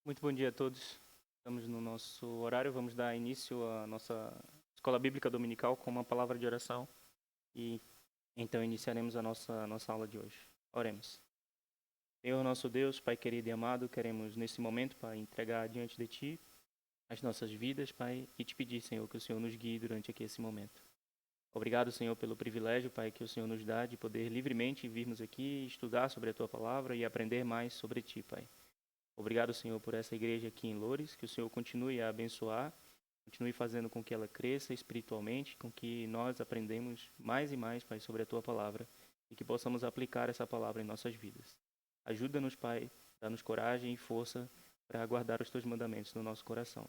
Muito bom dia a todos. Estamos no nosso horário, vamos dar início à nossa escola bíblica dominical com uma palavra de oração e então iniciaremos a nossa aula de hoje. Oremos. Senhor nosso Deus, Pai querido e amado, queremos nesse momento, Pai, entregar diante de Ti as nossas vidas, Pai, e te pedir, Senhor, que o Senhor nos guie durante aqui esse momento. Obrigado, Senhor, pelo privilégio, Pai, que o Senhor nos dá de poder livremente virmos aqui estudar sobre a Tua palavra e aprender mais sobre Ti, Pai. Obrigado, Senhor, por essa igreja aqui em Loures, que o Senhor continue a abençoar, continue fazendo com que ela cresça espiritualmente, com que nós aprendemos mais e mais, Pai, sobre a Tua palavra e que possamos aplicar essa palavra em nossas vidas. Ajuda-nos, Pai, dá-nos coragem e força para guardar os Teus mandamentos no nosso coração.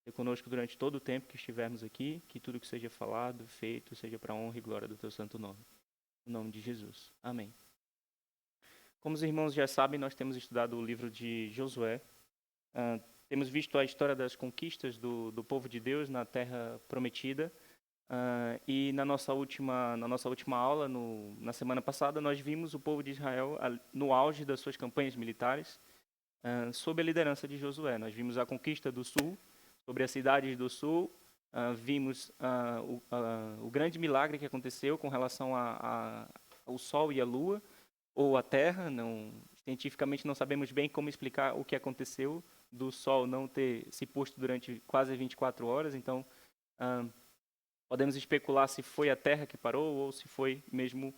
Seja conosco durante todo o tempo que estivermos aqui, que tudo que seja falado, feito, seja para a honra e glória do Teu santo nome. Em nome de Jesus. Amém. Como os irmãos já sabem, nós temos estudado o livro de Josué. Temos visto a história das conquistas do povo de Deus na Terra Prometida. E na nossa última aula, na semana passada, nós vimos o povo de Israel no auge das suas campanhas militares, sob a liderança de Josué. Nós vimos a conquista do sul, sobre as cidades do sul, vimos o grande milagre que aconteceu com relação ao sol e à lua, ou a Terra. Cientificamente não sabemos bem como explicar o que aconteceu do Sol não ter se posto durante quase 24 horas, então podemos especular se foi a Terra que parou ou se foi mesmo,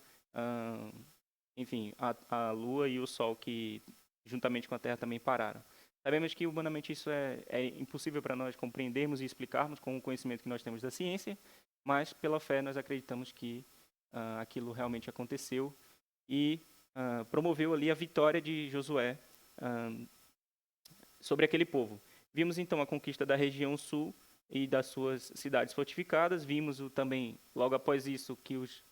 enfim, a Lua e o Sol que, juntamente com a Terra, também pararam. Sabemos que humanamente isso é impossível para nós compreendermos e explicarmos com o conhecimento que nós temos da ciência, mas pela fé nós acreditamos que aquilo realmente aconteceu e promoveu ali a vitória de Josué sobre aquele povo. Vimos então a conquista da região sul e das suas cidades fortificadas. Vimos também, logo após isso, que os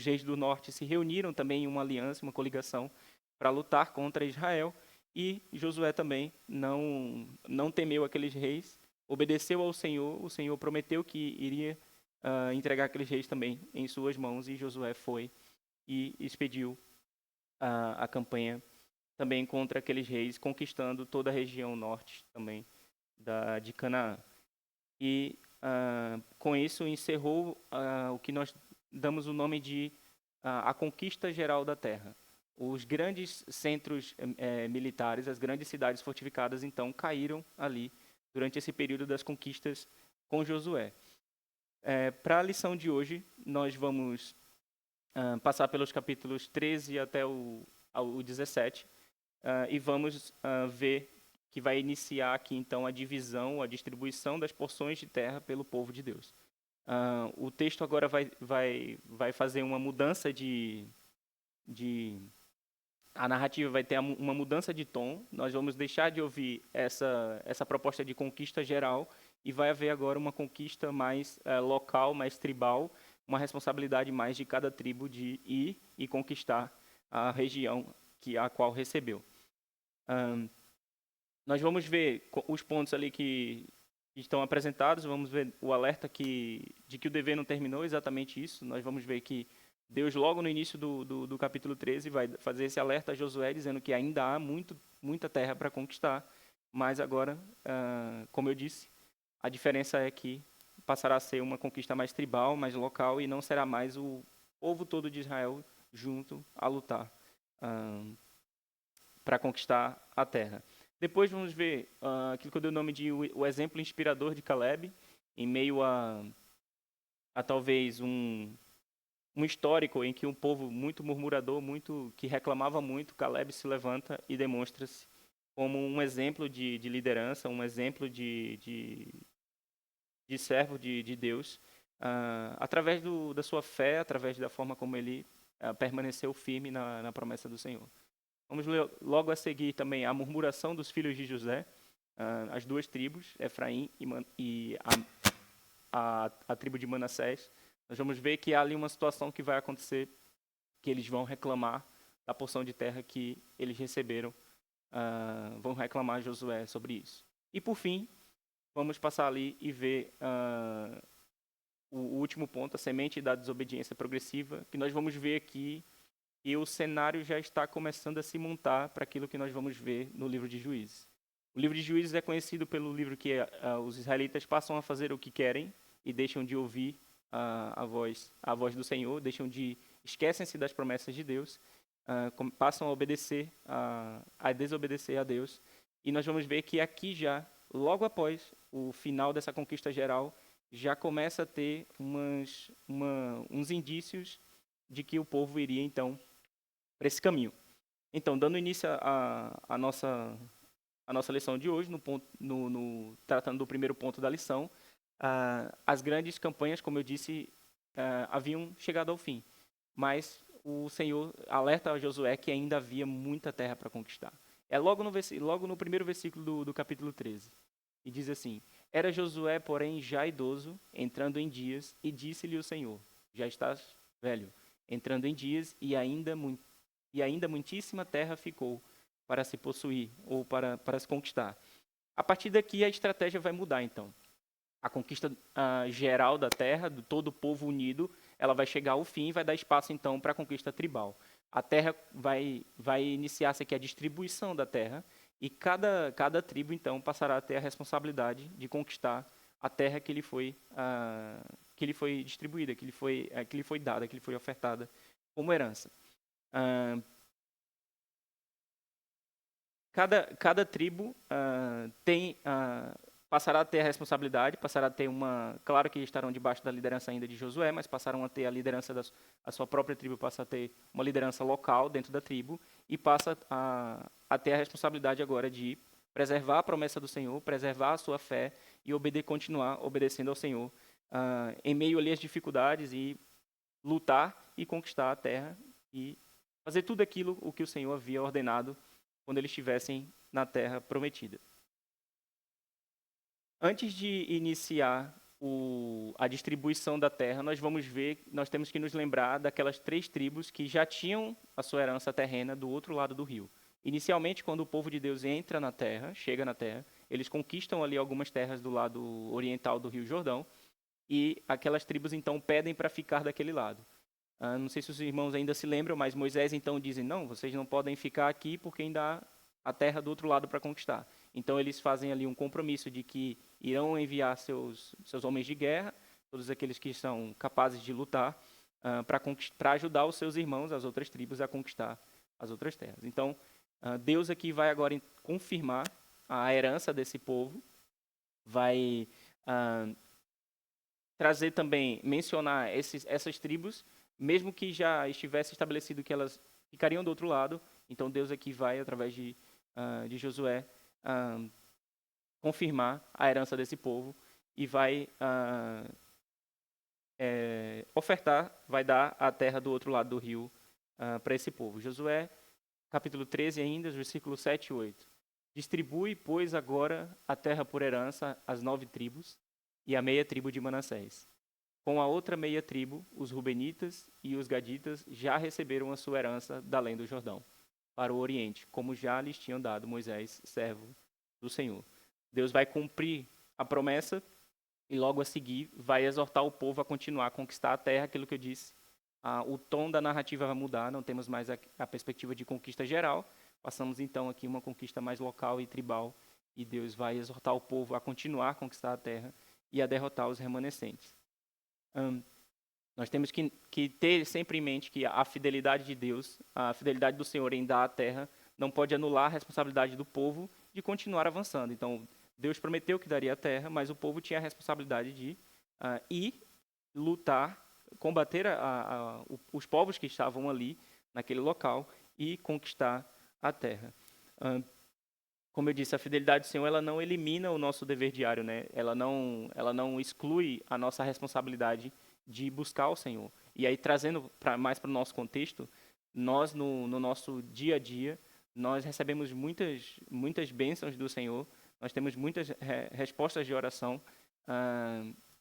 reis do norte se reuniram também em uma aliança, uma coligação, para lutar contra Israel. E Josué também não temeu aqueles reis, obedeceu ao Senhor. O Senhor prometeu que iria entregar aqueles reis também em suas mãos, e Josué foi e expediu a campanha também contra aqueles reis, conquistando toda a região norte também de Canaã. E com isso encerrou o que nós damos o nome de a conquista geral da terra. Os grandes centros militares, as grandes cidades fortificadas, então, caíram ali durante esse período das conquistas com Josué. Para a lição de hoje, nós vamos passar pelos capítulos 13 até o 17, e vamos ver que vai iniciar aqui, então, a divisão, a distribuição das porções de terra pelo povo de Deus. O texto agora vai fazer uma mudança a narrativa vai ter uma mudança de tom. Nós vamos deixar de ouvir essa proposta de conquista geral e vai haver agora uma conquista mais local, mais tribal, uma responsabilidade mais de cada tribo de ir e conquistar a região a qual recebeu. Nós vamos ver os pontos ali que estão apresentados, vamos ver o alerta de que o dever não terminou, exatamente isso. Nós vamos ver que Deus, logo no início do capítulo 13, vai fazer esse alerta a Josué, dizendo que ainda há muita terra para conquistar, mas agora, como eu disse, a diferença é que passará a ser uma conquista mais tribal, mais local, e não será mais o povo todo de Israel junto a lutar para conquistar a terra. Depois vamos ver aquilo que eu dei o nome de o exemplo inspirador de Caleb, em meio a talvez um histórico em que um povo muito murmurador, que reclamava muito, Caleb se levanta e demonstra-se como um exemplo de liderança, um exemplo de servo de Deus, através da sua fé, através da forma como ele permaneceu firme na promessa do Senhor. Vamos ler logo a seguir também a murmuração dos filhos de José, as duas tribos, Efraim e a tribo de Manassés. Nós vamos ver que há ali uma situação que vai acontecer, que eles vão reclamar da porção de terra que eles receberam, vão reclamar a Josué sobre isso. E por fim, vamos passar ali e ver o último ponto, a semente da desobediência progressiva, que nós vamos ver aqui e o cenário já está começando a se montar para aquilo que nós vamos ver no livro de Juízes. O livro de Juízes é conhecido pelo livro que os israelitas passam a fazer o que querem e deixam de ouvir a voz do Senhor, esquecem-se das promessas de Deus, passam a obedecer, a desobedecer a Deus. E nós vamos ver que aqui já, logo após o final dessa conquista geral, já começa a ter uns indícios de que o povo iria, então, para esse caminho. Então, dando início à nossa lição de hoje, tratando do primeiro ponto da lição, as grandes campanhas, como eu disse, haviam chegado ao fim. Mas o Senhor alerta a Josué que ainda havia muita terra para conquistar. É logo no primeiro versículo do capítulo 13. E diz assim: Era Josué, porém, já idoso, entrando em dias, e disse-lhe o Senhor: Já estás velho, entrando em dias, e ainda muitíssima terra ficou para se possuir, ou para se conquistar. A partir daqui, a estratégia vai mudar, então. A conquista geral da terra, de todo o povo unido, ela vai chegar ao fim e vai dar espaço, então, para a conquista tribal. A terra vai iniciar-se aqui a distribuição da terra, e cada tribo, então, passará a ter a responsabilidade de conquistar a terra que lhe foi distribuída, que lhe foi dada, que lhe foi ofertada como herança. Cada tribo passará a ter a responsabilidade, passará a ter claro que estarão debaixo da liderança ainda de Josué, mas passarão a ter a liderança a sua própria tribo passa a ter uma liderança local dentro da tribo e passa a ter a responsabilidade agora de preservar a promessa do Senhor, preservar a sua fé e continuar obedecendo ao Senhor em meio ali às dificuldades e lutar e conquistar a terra e fazer tudo aquilo o que o Senhor havia ordenado quando eles estivessem na terra prometida. Antes de iniciar a distribuição da terra, nós temos que nos lembrar daquelas 3 tribos que já tinham a sua herança terrena do outro lado do rio. Inicialmente, quando o povo de Deus entra na terra, chega na terra, eles conquistam ali algumas terras do lado oriental do Rio Jordão, e aquelas tribos então pedem para ficar daquele lado. Não sei se os irmãos ainda se lembram, mas Moisés então diz: não, vocês não podem ficar aqui porque ainda há a terra do outro lado para conquistar. Então eles fazem ali um compromisso de que irão enviar seus homens de guerra, todos aqueles que são capazes de lutar, para ajudar os seus irmãos, as outras tribos, a conquistar as outras terras. Então, Deus aqui vai agora confirmar a herança desse povo, vai trazer também, mencionar essas tribos, mesmo que já estivesse estabelecido que elas ficariam do outro lado. Então Deus aqui vai, através de Josué, confirmar a herança desse povo e vai ofertar, vai dar a terra do outro lado do rio para esse povo. Josué, capítulo 13 ainda, versículos 7 e 8. Distribui, pois, agora a terra por herança às 9 tribos e a meia tribo de Manassés. Com a outra meia tribo, os Rubenitas e os Gaditas já receberam a sua herança da além do Jordão, para o Oriente, como já lhes tinham dado Moisés, servo do Senhor. Deus vai cumprir a promessa e logo a seguir vai exortar o povo a continuar a conquistar a terra, aquilo que eu disse. O tom da narrativa vai mudar, não temos mais a perspectiva de conquista geral, passamos então aqui uma conquista mais local e tribal, e Deus vai exortar o povo a continuar a conquistar a terra e a derrotar os remanescentes. Nós temos que ter sempre em mente que a fidelidade de Deus, a fidelidade do Senhor em dar a terra, não pode anular a responsabilidade do povo de continuar avançando. Então, Deus prometeu que daria a terra, mas o povo tinha a responsabilidade de ir, lutar, combater os povos que estavam ali, naquele local, e conquistar a terra. Como eu disse, a fidelidade do Senhor, ela não elimina o nosso dever diário, né? Ela não exclui a nossa responsabilidade de buscar o Senhor. E aí, trazendo mais para o nosso contexto, nós, no nosso dia a dia, nós recebemos muitas bênçãos do Senhor, nós temos muitas respostas de oração,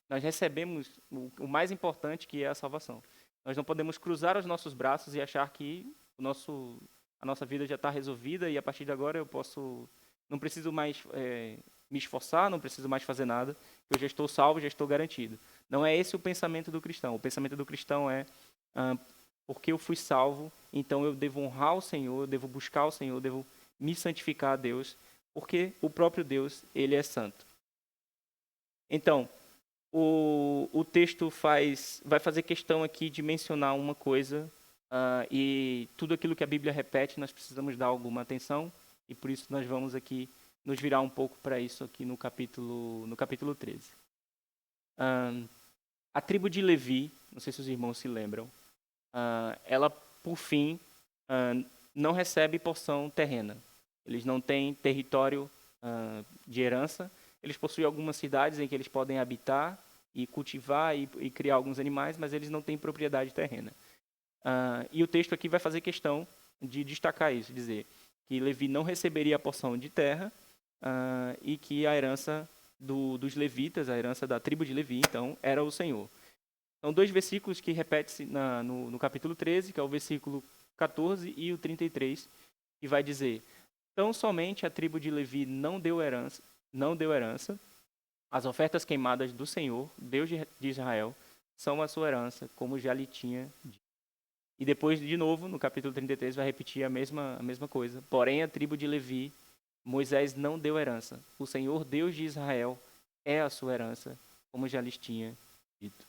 nós recebemos o mais importante, que é a salvação. Nós não podemos cruzar os nossos braços e achar que a nossa vida já está resolvida e a partir de agora não preciso mais me esforçar, não preciso mais fazer nada, eu já estou salvo, já estou garantido. Não é esse o pensamento do cristão. O pensamento do cristão é, porque eu fui salvo, então eu devo honrar o Senhor, eu devo buscar o Senhor, eu devo me santificar a Deus, porque o próprio Deus, ele é santo. Então, o texto vai fazer questão aqui de mencionar uma coisa, e tudo aquilo que a Bíblia repete, nós precisamos dar alguma atenção, e por isso nós vamos aqui nos virar um pouco para isso aqui no capítulo 13. A tribo de Levi, não sei se os irmãos se lembram, ela, por fim, não recebe porção terrena. Eles não têm território de herança. Eles possuem algumas cidades em que eles podem habitar e cultivar e criar alguns animais, mas eles não têm propriedade terrena. E o texto aqui vai fazer questão de destacar isso, dizer que Levi não receberia a porção de terra e que a herança dos levitas, a herança da tribo de Levi, então, era o Senhor. São dois versículos que repetem-se no capítulo 13, que é o versículo 14 e o 33, que vai dizer: tão somente a tribo de Levi não deu herança, as ofertas queimadas do Senhor, Deus de Israel, são a sua herança, como já lhe tinha dito. E depois, de novo, no capítulo 33, vai repetir a mesma coisa. Porém, a tribo de Levi, Moisés não deu herança. O Senhor, Deus de Israel, é a sua herança, como já lhes tinha dito.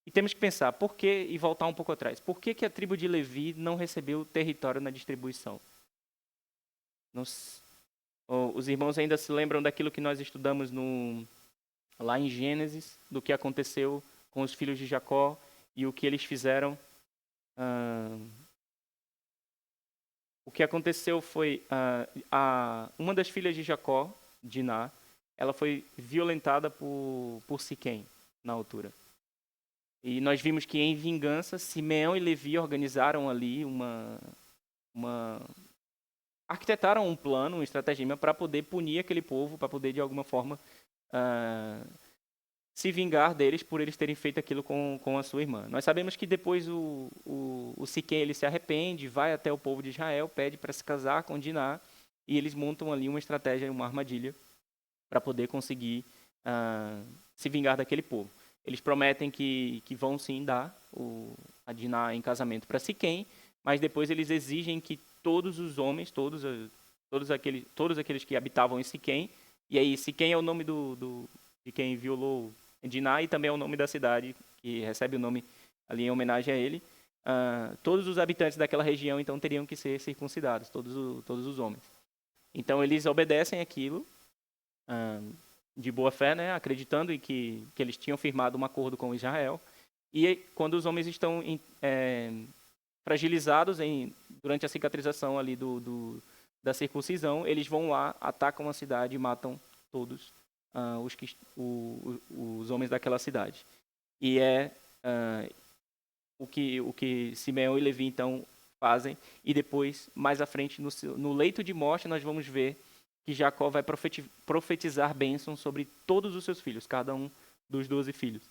E temos que pensar, por que, e voltar um pouco atrás, por que a tribo de Levi não recebeu território na distribuição? Os irmãos ainda se lembram daquilo que nós estudamos lá em Gênesis, do que aconteceu com os filhos de Jacó e o que eles fizeram. O que aconteceu foi, uma das filhas de Jacó, Diná, ela foi violentada por Siquém, na altura. E nós vimos que, em vingança, Simeão e Levi organizaram ali arquitetaram um plano, uma estratégia para poder punir aquele povo, para poder, de alguma forma, se vingar deles por eles terem feito aquilo com a sua irmã. Nós sabemos que depois o Siquém ele se arrepende, vai até o povo de Israel, pede para se casar com Diná, e eles montam ali uma estratégia, uma armadilha, para poder conseguir se vingar daquele povo. Eles prometem que vão sim dar a Diná em casamento para Siquém, mas depois eles exigem que todos os homens, todos aqueles que habitavam em Siquém, e aí Siquém é o nome de quem violou Diná, e também é o nome da cidade, que recebe o nome ali em homenagem a ele. Todos os habitantes daquela região, então, teriam que ser circuncidados, todos os homens. Então, eles obedecem aquilo, de boa fé, né, acreditando em que eles tinham firmado um acordo com Israel. E quando os homens estão fragilizados durante a cicatrização ali da circuncisão, eles vão lá, atacam a cidade e matam todos os homens daquela cidade. E é o que Simeão e Levi então fazem. E depois, mais à frente, no leito de morte, nós vamos ver que Jacó vai profetizar bênção sobre todos os seus filhos, cada um dos 12 filhos.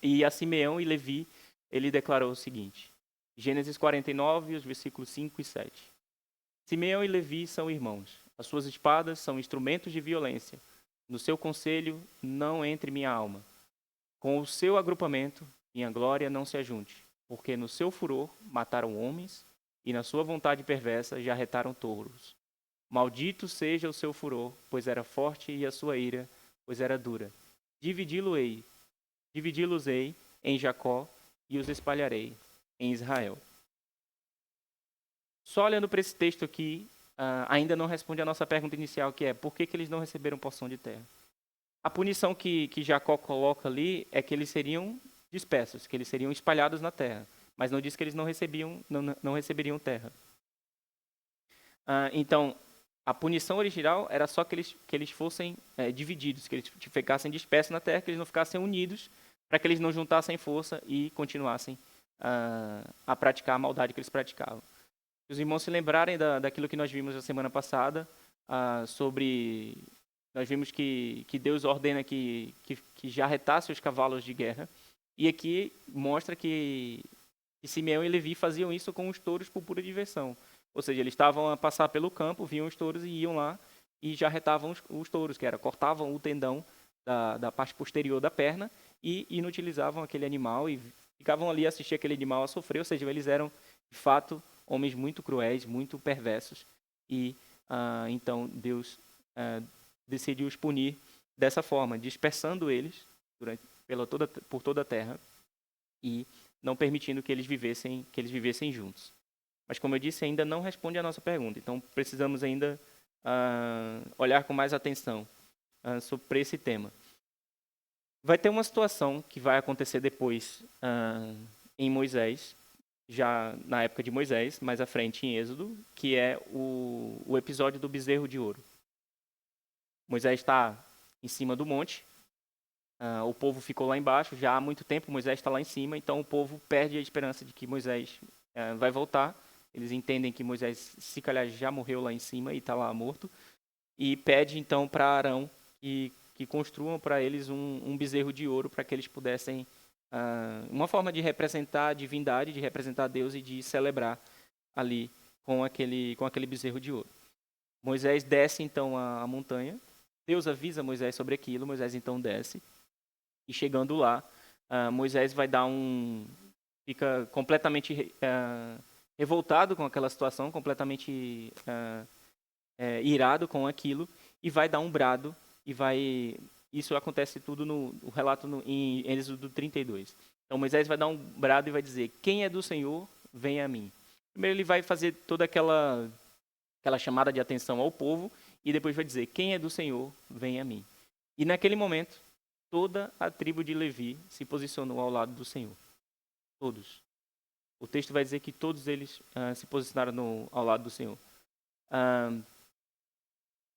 E a Simeão e Levi, ele declarou o seguinte: Gênesis 49, os versículos 5 e 7. Simeão e Levi são irmãos. As suas espadas são instrumentos de violência. No seu conselho não entre minha alma. Com o seu agrupamento, minha glória não se ajunte, porque no seu furor mataram homens e na sua vontade perversa já retaram touros. Maldito seja o seu furor, pois era forte, e a sua ira, pois era dura. Dividi-los-ei em Jacó e os espalharei em Israel. Só olhando para esse texto aqui, ainda não responde a nossa pergunta inicial, que é: por que eles não receberam porção de terra? A punição que Jacó coloca ali é que eles seriam dispersos, que eles seriam espalhados na terra, mas não diz que eles não receberiam terra. Então, a punição original era só que eles fossem divididos, que eles ficassem dispersos na terra, que eles não ficassem unidos, para que eles não juntassem força e continuassem a praticar a maldade que eles praticavam. Se os irmãos se lembrarem daquilo que nós vimos na semana passada, nós vimos que Deus ordena que já retasse os cavalos de guerra, e aqui mostra que Simeão e Levi faziam isso com os touros por pura diversão. Ou seja, eles estavam a passar pelo campo, viam os touros e iam lá e já retavam os touros, que era, cortavam o tendão da parte posterior da perna e inutilizavam aquele animal e ficavam ali a assistir aquele animal a sofrer. Ou seja, eles eram, de fato, homens muito cruéis, muito perversos, e então Deus decidiu os punir dessa forma, dispersando eles por toda a terra e não permitindo que eles vivessem juntos. Mas, como eu disse, ainda não responde à nossa pergunta. Então, precisamos ainda olhar com mais atenção sobre esse tema. Vai ter uma situação que vai acontecer depois em Moisés, já na época de Moisés, mais à frente em Êxodo, que é o episódio do bezerro de ouro. Moisés está em cima do monte, o povo ficou lá embaixo, já há muito tempo Moisés está lá em cima, então o povo perde a esperança de que Moisés vai voltar. Eles entendem que Moisés, se calhar, já morreu lá em cima e está lá morto, e pede então para Arão que construam para eles um bezerro de ouro para que eles pudessem, uma forma de representar a divindade, de representar Deus e de celebrar ali com aquele bezerro de ouro. Moisés desce então a montanha, Deus avisa Moisés sobre aquilo, Moisés então desce, e chegando lá, Moisés vai fica completamente revoltado com aquela situação, completamente irado com aquilo, e vai dar um brado, isso acontece tudo no relato em Êxodo 32. Então Moisés vai dar um brado e vai dizer: quem é do Senhor, venha a mim. Primeiro ele vai fazer toda aquela chamada de atenção ao povo, e depois vai dizer: quem é do Senhor, venha a mim. E naquele momento, toda a tribo de Levi se posicionou ao lado do Senhor. Todos. O texto vai dizer que todos eles se posicionaram ao lado do Senhor.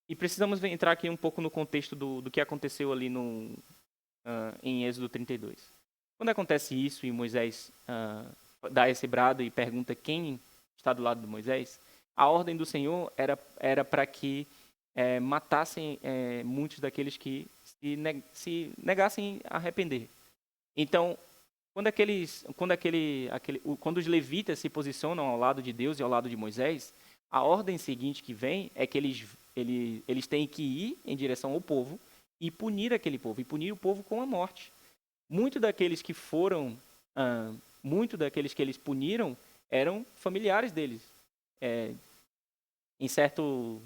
E precisamos entrar aqui um pouco no contexto do que aconteceu ali em Êxodo 32. Quando acontece isso e Moisés dá esse brado e pergunta quem está do lado de Moisés, a ordem do Senhor era para que matassem muitos daqueles que se negassem a arrepender. Então, quando os levitas se posicionam ao lado de Deus e ao lado de Moisés, a ordem seguinte que vem é que eles têm que ir em direção ao povo e punir aquele povo, e punir o povo com a morte. Muitos daqueles que eles puniram eram familiares deles, em certo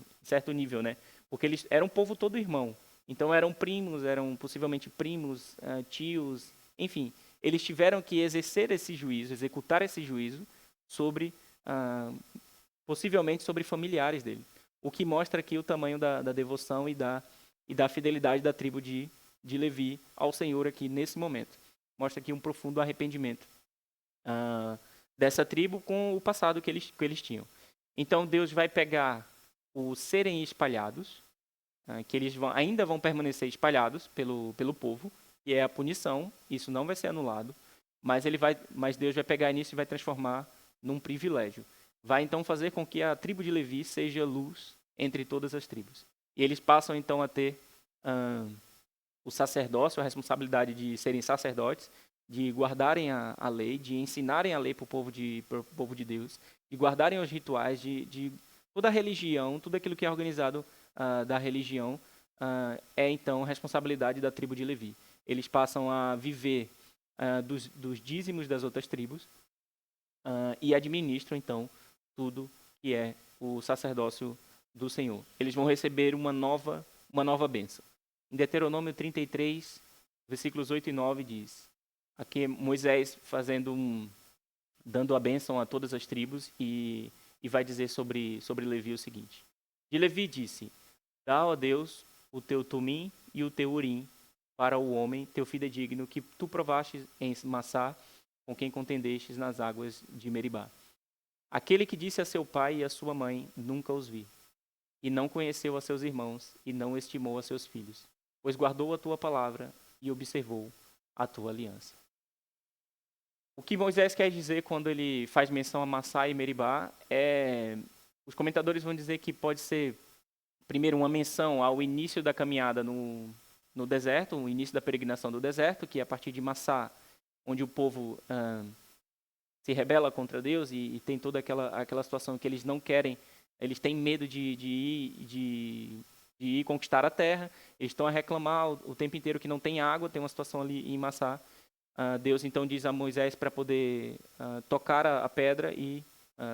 nível, né? Porque eles eram um povo todo irmão. Então eram primos, eram possivelmente primos, tios, enfim. Eles tiveram que exercer esse juízo, executar esse juízo possivelmente sobre familiares dele. O que mostra aqui o tamanho da devoção e da fidelidade da tribo de Levi ao Senhor aqui nesse momento. Mostra aqui um profundo arrependimento dessa tribo com o passado que eles tinham. Então Deus vai pegar os serem espalhados, que eles ainda vão permanecer espalhados pelo povo, que é a punição, isso não vai ser anulado, mas Deus vai pegar nisso e vai transformar num privilégio. Vai então fazer com que a tribo de Levi seja luz entre todas as tribos. E eles passam então a ter o sacerdócio, a responsabilidade de serem sacerdotes, de guardarem a lei, de ensinarem a lei para o povo de Deus, de guardarem os rituais, de toda a religião, tudo aquilo que é organizado da religião, é então responsabilidade da tribo de Levi. Eles passam a viver dos dízimos das outras tribos e administram então tudo que é o sacerdócio do Senhor. Eles vão receber uma nova bênção. Em Deuteronômio 33, versículos 8 e 9 diz: aqui Moisés dando a bênção a todas as tribos e vai dizer sobre Levi o seguinte: de Levi disse: dá, ó Deus, o teu tumim e o teu urim para o homem, teu fidedigno, que tu provaste em Massá, com quem contendestes nas águas de Meribá. Aquele que disse a seu pai e a sua mãe, nunca os vi, e não conheceu a seus irmãos, e não estimou a seus filhos, pois guardou a tua palavra e observou a tua aliança. O que Moisés quer dizer quando ele faz menção a Massá e Meribá os comentadores vão dizer que pode ser, primeiro, uma menção ao início da caminhada no deserto, o início da peregrinação do deserto, que é a partir de Massá, onde o povo se rebela contra Deus e tem toda aquela situação que eles não querem, eles têm medo de ir conquistar a terra, eles estão a reclamar o tempo inteiro que não tem água, tem uma situação ali em Massá. Deus então diz a Moisés para poder tocar a pedra e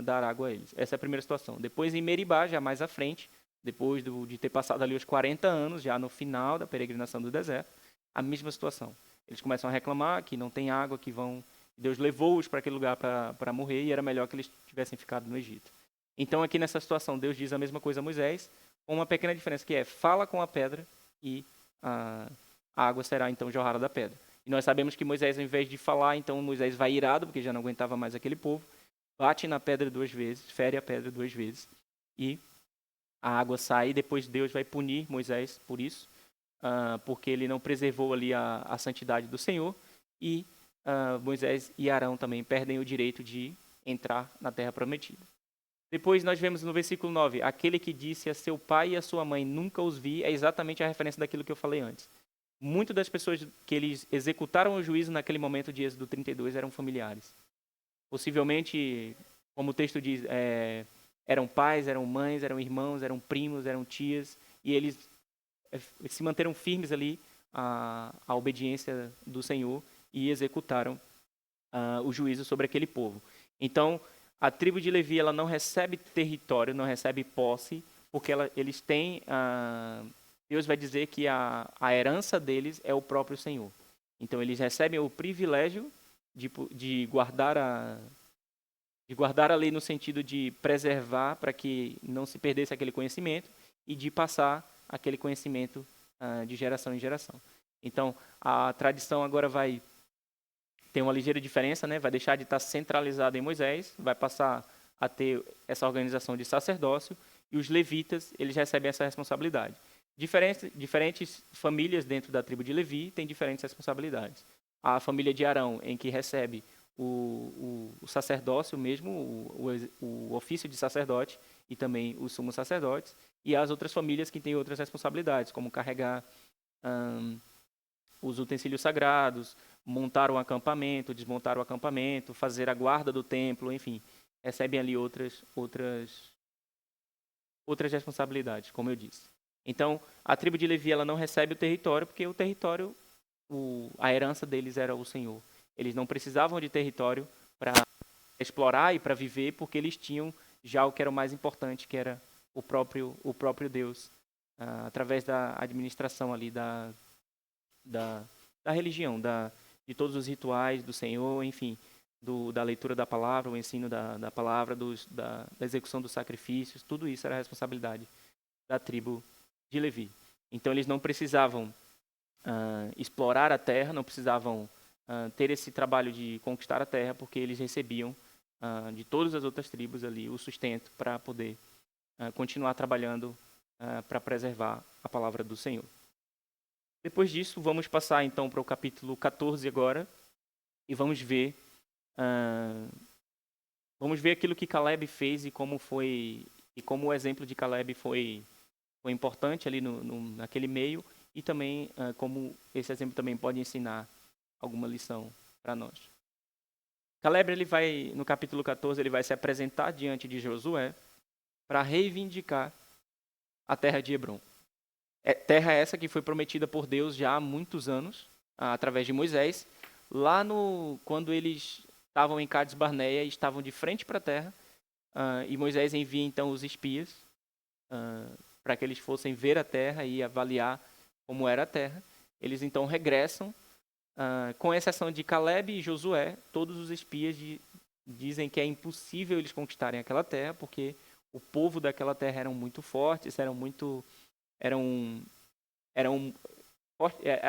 dar água a eles. Essa é a primeira situação. Depois em Meribá, já mais à frente, depois de ter passado ali os 40 anos, já no final da peregrinação do deserto, a mesma situação. Eles começam a reclamar que não tem água, que Deus levou-os para aquele lugar para morrer e era melhor que eles tivessem ficado no Egito. Então, aqui nessa situação, Deus diz a mesma coisa a Moisés, com uma pequena diferença, que é: fala com a pedra e a água será então jorrada da pedra. E nós sabemos que Moisés, ao invés de falar, então Moisés vai irado, porque já não aguentava mais aquele povo, bate na pedra 2 vezes, fere a pedra 2 vezes, e a água sai, e depois Deus vai punir Moisés por isso, porque ele não preservou ali a santidade do Senhor, e Moisés e Arão também perdem o direito de entrar na terra prometida. Depois nós vemos no versículo 9, aquele que disse a seu pai e a sua mãe, nunca os vi, é exatamente a referência daquilo que eu falei antes. Muitas das pessoas que eles executaram o juízo naquele momento de Êxodo 32 eram familiares. Possivelmente, como o texto diz, eram pais, eram mães, eram irmãos, eram primos, eram tias, e eles se manteram firmes ali à obediência do Senhor e executaram o juízo sobre aquele povo. Então, a tribo de Levi, ela não recebe território, não recebe posse, porque eles têm... Deus vai dizer que a herança deles é o próprio Senhor. Então, eles recebem o privilégio de guardar a lei no sentido de preservar para que não se perdesse aquele conhecimento e de passar aquele conhecimento de geração em geração. Então, a tradição agora vai ter uma ligeira diferença, né? Vai deixar de estar centralizada em Moisés, vai passar a ter essa organização de sacerdócio, e os levitas, eles recebem essa responsabilidade. Diferentes famílias dentro da tribo de Levi têm diferentes responsabilidades. A família de Arão, em que recebe o sacerdócio mesmo, o ofício de sacerdote e também os sumos sacerdotes, e as outras famílias que têm outras responsabilidades, como carregar os utensílios sagrados, montar o acampamento, desmontar o acampamento, fazer a guarda do templo, enfim, recebem ali outras responsabilidades, como eu disse. Então, a tribo de Levi, ela não recebe o território, porque o território, a herança deles era o Senhor. Eles não precisavam de território para explorar e para viver, porque eles tinham já o que era o mais importante, que era o próprio Deus, através da administração ali da religião, de todos os rituais do Senhor, enfim, da leitura da palavra, o ensino da palavra, da execução dos sacrifícios, tudo isso era a responsabilidade da tribo de Levi. Então, eles não precisavam explorar a terra, não precisavam ter esse trabalho de conquistar a terra, porque eles recebiam de todas as outras tribos ali o sustento para poder continuar trabalhando para preservar a palavra do Senhor. Depois disso, vamos passar então para o capítulo 14 agora e vamos ver aquilo que Caleb fez e como o exemplo de Caleb foi importante ali naquele meio, e também como esse exemplo também pode ensinar alguma lição para nós. Caleb, no capítulo 14, ele vai se apresentar diante de Josué para reivindicar a terra de Hebrom. Terra essa que foi prometida por Deus já há muitos anos, através de Moisés, quando eles estavam em Cades Barneia e estavam de frente para a terra, e Moisés envia então os espias para que eles fossem ver a terra e avaliar como era a terra. Eles então regressam, com exceção de Caleb e Josué. Todos os espias dizem que é impossível eles conquistarem aquela terra, porque o povo daquela terra eram muito fortes,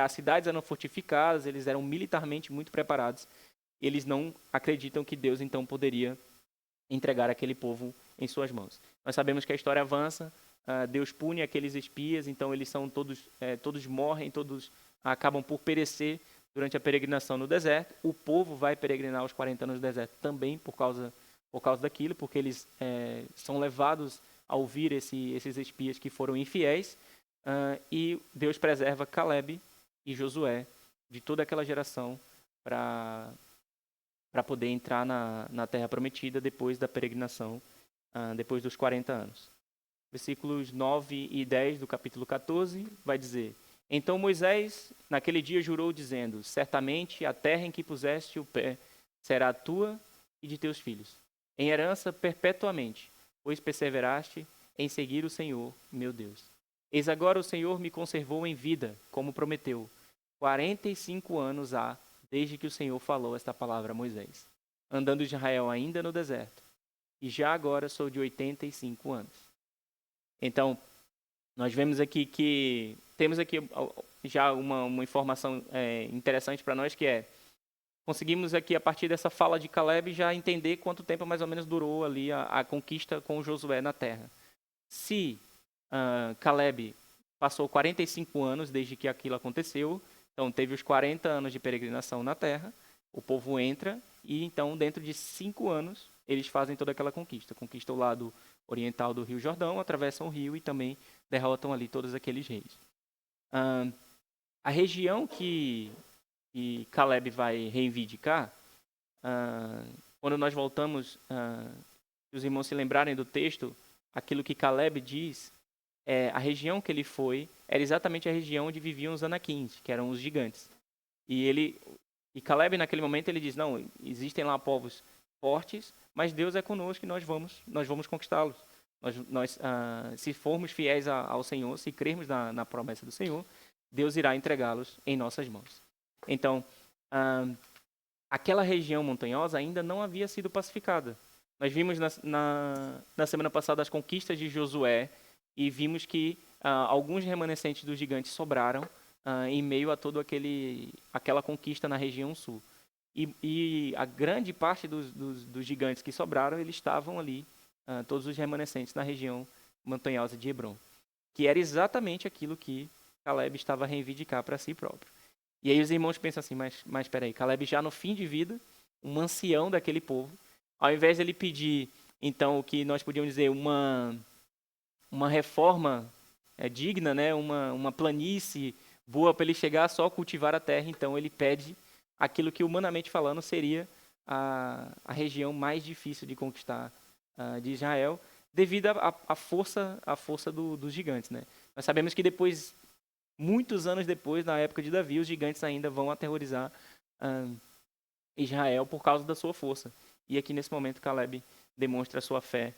as cidades eram fortificadas, eles eram militarmente muito preparados. Eles não acreditam que Deus então poderia entregar aquele povo em suas mãos. Nós sabemos que a história avança, Deus pune aqueles espias, então eles são todos morrem, todos acabam por perecer durante a peregrinação no deserto. O povo vai peregrinar os 40 anos no deserto também por causa daquilo, porque eles são levados a ouvir esses espias que foram infiéis, e Deus preserva Caleb e Josué de toda aquela geração para poder entrar na terra prometida depois da peregrinação, depois dos 40 anos. Versículos 9 e 10 do capítulo 14 vai dizer: Então Moisés naquele dia jurou dizendo: Certamente a terra em que puseste o pé será tua e de teus filhos, em herança perpetuamente, pois perseveraste em seguir o Senhor, meu Deus. Eis agora o Senhor me conservou em vida, como prometeu. 45 anos há desde que o Senhor falou esta palavra a Moisés, andando Israel ainda no deserto. E já agora sou de 85 anos. Então, nós vemos aqui que temos aqui já uma informação interessante para nós, que é, conseguimos aqui, a partir dessa fala de Caleb, já entender quanto tempo mais ou menos durou ali a conquista com Josué na terra. Se Caleb passou 45 anos desde que aquilo aconteceu, então teve os 40 anos de peregrinação na terra, o povo entra e então dentro de 5 anos eles fazem toda aquela conquista. Conquistam o lado oriental do Rio Jordão, atravessam o rio e também derrotam ali todos aqueles reis. A região que Caleb vai reivindicar, quando nós voltamos, se os irmãos se lembrarem do texto, aquilo que Caleb diz, a região que ele foi era exatamente a região onde viviam os anaquins, que eram os gigantes. E Caleb, naquele momento, ele diz, não, existem lá povos fortes, mas Deus é conosco e nós vamos conquistá-los. Se formos fiéis ao Senhor, se crermos na promessa do Senhor, Deus irá entregá-los em nossas mãos. Então, aquela região montanhosa ainda não havia sido pacificada. Nós vimos na semana passada as conquistas de Josué e vimos que alguns remanescentes dos gigantes sobraram em meio a toda aquela conquista na região sul. E a grande parte dos gigantes que sobraram, eles estavam ali, todos os remanescentes na região montanhosa de Hebron, que era exatamente aquilo que Caleb estava a reivindicar para si próprio. E aí os irmãos pensam assim, mas espera aí, Caleb já no fim de vida, um ancião daquele povo, ao invés de ele pedir, então, o que nós podíamos dizer, uma reforma digna, né, uma planície boa para ele chegar só a cultivar a terra, então ele pede aquilo que, humanamente falando, seria a região mais difícil de conquistar de Israel, devido à força dos gigantes. Né? Nós sabemos que depois, muitos anos depois, na época de Davi, os gigantes ainda vão aterrorizar Israel por causa da sua força. E aqui, nesse momento, Caleb demonstra a sua fé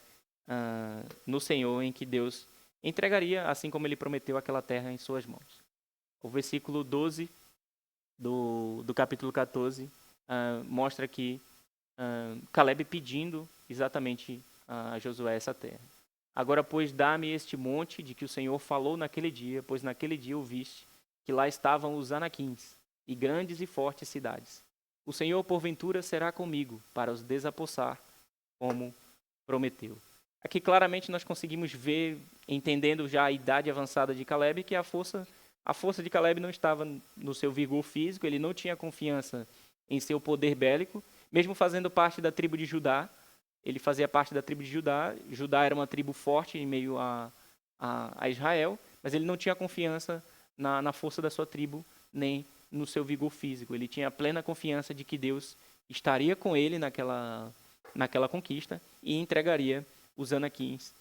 no Senhor, em que Deus entregaria, assim como ele prometeu, aquela terra em suas mãos. O versículo 12 do capítulo 14 mostra aqui Caleb pedindo exatamente a Josué essa terra. Agora, pois, dá-me este monte de que o Senhor falou naquele dia, pois naquele dia ouviste que lá estavam os anaquins e grandes e fortes cidades. O Senhor, porventura, será comigo para os desapossar, como prometeu. Aqui, claramente, nós conseguimos ver, entendendo já a idade avançada de Caleb, que a força de Caleb não estava no seu vigor físico, ele não tinha confiança em seu poder bélico, mesmo fazendo parte da tribo de Judá. Ele fazia parte da tribo de Judá. Judá era uma tribo forte em meio a Israel, mas ele não tinha confiança na força da sua tribo, nem no seu vigor físico. Ele tinha plena confiança de que Deus estaria com ele naquela conquista e entregaria os anaquins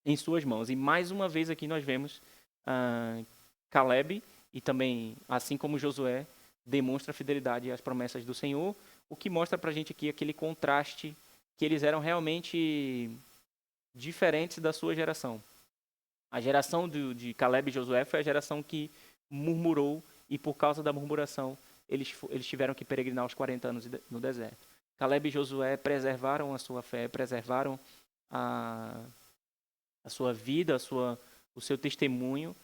em suas mãos. E mais uma vez aqui nós vemos Caleb, e também, assim como Josué, demonstra fidelidade às promessas do Senhor, o que mostra para a gente aqui aquele contraste, que eles eram realmente diferentes da sua geração. A geração de Caleb e Josué foi a geração que murmurou, e por causa da murmuração, eles tiveram que peregrinar os 40 anos no deserto. Caleb e Josué preservaram a sua fé, preservaram a sua vida, o seu testemunho,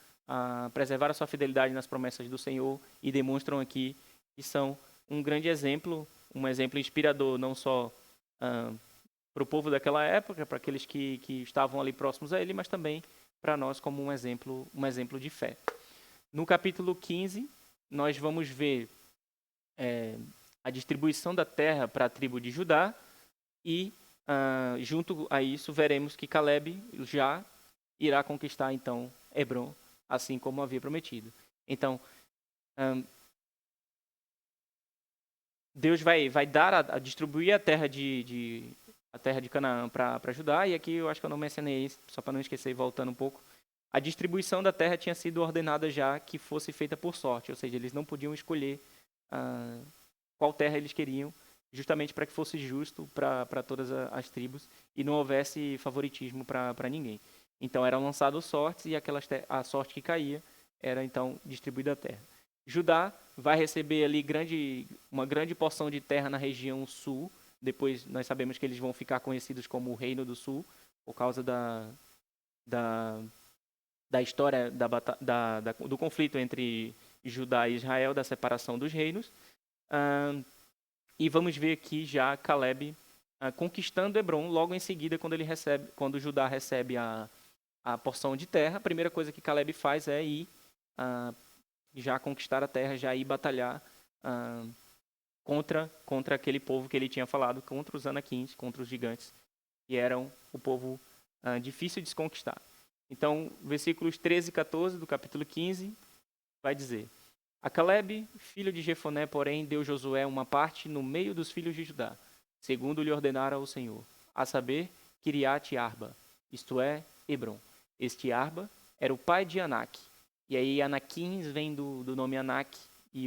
preservaram a sua fidelidade nas promessas do Senhor e demonstram aqui que são um grande exemplo, um exemplo inspirador, não só para o povo daquela época, para aqueles que estavam ali próximos a ele, mas também para nós como um exemplo de fé. No capítulo 15, nós vamos ver a distribuição da terra para a tribo de Judá e, junto a isso, veremos que Caleb já irá conquistar, então, Hebron, assim como havia prometido. Então, Deus vai dar distribuir a terra de Canaã para Judá, e aqui eu acho que eu não mencionei isso, só para não esquecer, voltando um pouco. A distribuição da terra tinha sido ordenada já que fosse feita por sorte, ou seja, eles não podiam escolher qual terra eles queriam, justamente para que fosse justo para todas as tribos e não houvesse favoritismo para ninguém. Então eram lançadas sortes e a sorte que caía era então distribuída a terra. Judá vai receber ali uma grande porção de terra na região sul. Depois nós sabemos que eles vão ficar conhecidos como o Reino do Sul, por causa da, da história do conflito entre Judá e Israel, da separação dos reinos. E vamos ver aqui já Caleb conquistando Hebron logo em seguida, quando Judá recebe a porção de terra. A primeira coisa que Caleb faz é ir já conquistar a terra, já ir batalhar contra aquele povo que ele tinha falado, contra os anaquins, contra os gigantes, que eram o povo difícil de se conquistar. Então, versículos 13 e 14 do capítulo 15 vai dizer: A Caleb, filho de Jefoné, porém, deu Josué uma parte no meio dos filhos de Judá, segundo lhe ordenara o Senhor, a saber, Kiriat Arba, isto é, Hebron. Este Arba era o pai de Anak. E aí Anaquins vem do nome Anak, e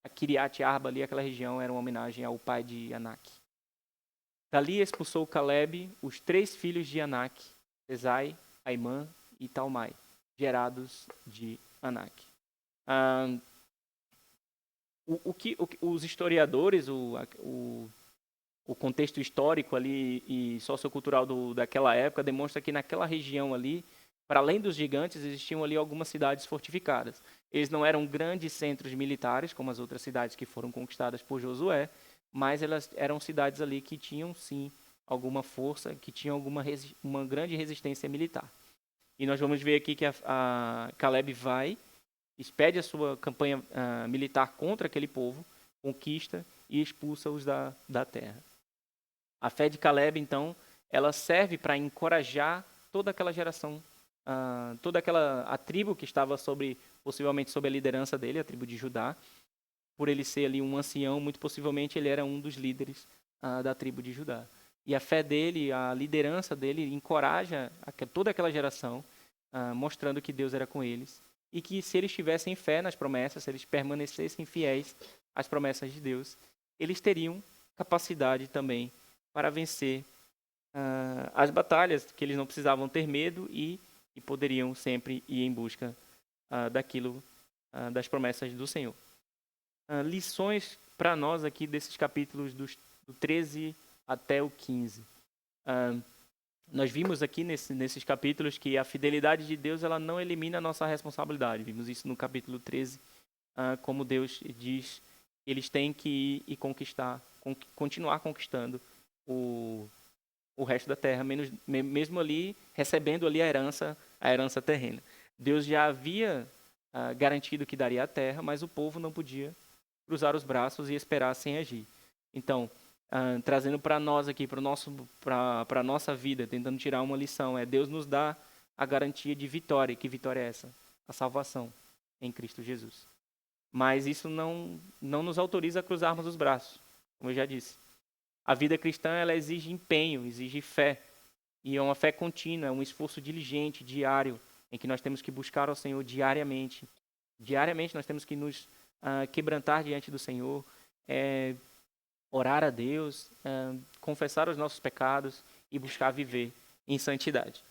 a Kiriat Arba ali, aquela região, era uma homenagem ao pai de Anak. Dali expulsou Caleb os 3 filhos de Anak, Esai, Aimã e Talmai, gerados de Anak. Os historiadores, o contexto histórico ali e sociocultural daquela época demonstra que naquela região ali, para além dos gigantes, existiam ali algumas cidades fortificadas. Eles não eram grandes centros militares, como as outras cidades que foram conquistadas por Josué, mas elas eram cidades ali que tinham, sim, alguma força, que tinham uma grande resistência militar. E nós vamos ver aqui que a Caleb expede a sua campanha militar contra aquele povo, conquista e expulsa-os da terra. A fé de Caleb, então, ela serve para encorajar toda aquela geração, toda a tribo que estava possivelmente sob a liderança dele, a tribo de Judá. Por ele ser ali um ancião, muito possivelmente ele era um dos líderes da tribo de Judá. E a fé dele, a liderança dele, encoraja toda aquela geração, mostrando que Deus era com eles. E que se eles tivessem fé nas promessas, se eles permanecessem fiéis às promessas de Deus, eles teriam capacidade também para vencer as batalhas, que eles não precisavam ter medo e poderiam sempre ir em busca daquilo, das promessas do Senhor. Lições para nós aqui desses capítulos do 13 até o 15. Nós vimos aqui nesses capítulos que a fidelidade de Deus ela não elimina a nossa responsabilidade. Vimos isso no capítulo 13, como Deus diz que eles têm que ir e continuar conquistando o resto da terra, mesmo ali recebendo ali a herança terrena. Deus já havia garantido que daria a terra, mas o povo não podia cruzar os braços e esperar sem agir. Então, trazendo para nós aqui, para a nossa vida, tentando tirar uma lição, Deus nos dá a garantia de vitória. Que vitória é essa? A salvação em Cristo Jesus. Mas isso não nos autoriza a cruzarmos os braços, como eu já disse. A vida cristã ela exige empenho, exige fé. E é uma fé contínua, um esforço diligente, diário, em que nós temos que buscar ao Senhor diariamente. Diariamente nós temos que nos quebrantar diante do Senhor, orar a Deus, confessar os nossos pecados e buscar viver em santidade.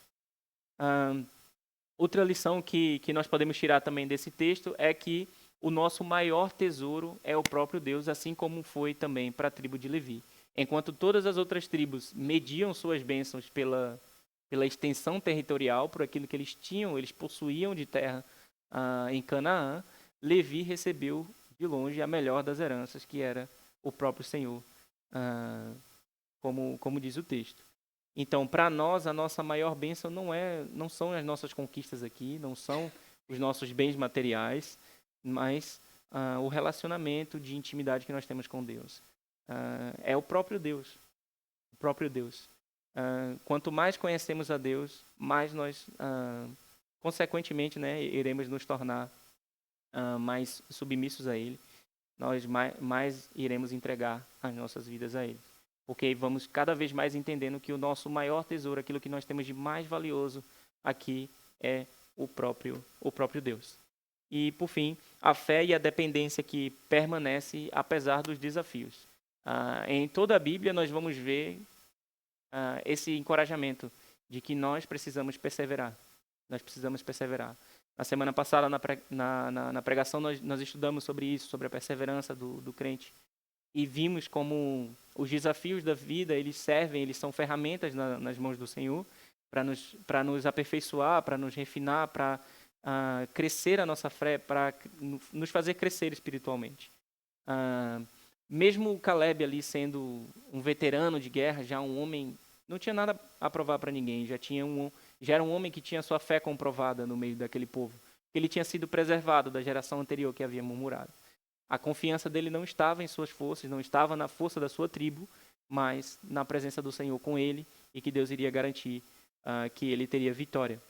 Outra lição que nós podemos tirar também desse texto é que o nosso maior tesouro é o próprio Deus, assim como foi também para a tribo de Levi. Enquanto todas as outras tribos mediam suas bênçãos pela extensão territorial, por aquilo que eles possuíam de terra em Canaã, Levi recebeu de longe a melhor das heranças, que era o próprio Senhor, como diz o texto. Então, para nós, a nossa maior bênção não são as nossas conquistas aqui, não são os nossos bens materiais, mas o relacionamento de intimidade que nós temos com Deus. É o próprio Deus. O próprio Deus. Quanto mais conhecemos a Deus, mais nós, consequentemente, iremos nos tornar mais submissos a Ele. Nós mais iremos entregar as nossas vidas a Ele. Porque vamos cada vez mais entendendo que o nosso maior tesouro, aquilo que nós temos de mais valioso aqui, é o próprio Deus. E, por fim, a fé e a dependência que permanece apesar dos desafios. Em toda a Bíblia nós vamos ver esse encorajamento de que nós precisamos perseverar. Nós precisamos perseverar. Na semana passada, na pregação, nós estudamos sobre isso, sobre a perseverança do crente. E vimos como os desafios da vida, eles servem, eles são ferramentas nas mãos do Senhor para nos aperfeiçoar, para nos refinar, para crescer a nossa fé, para nos fazer crescer espiritualmente. Mesmo o Caleb ali sendo um veterano de guerra, já um homem, não tinha nada a provar para ninguém, já era um homem que tinha sua fé comprovada no meio daquele povo. Ele tinha sido preservado da geração anterior que havia murmurado. A confiança dele não estava em suas forças, não estava na força da sua tribo, mas na presença do Senhor com ele e que Deus iria garantir que ele teria vitória.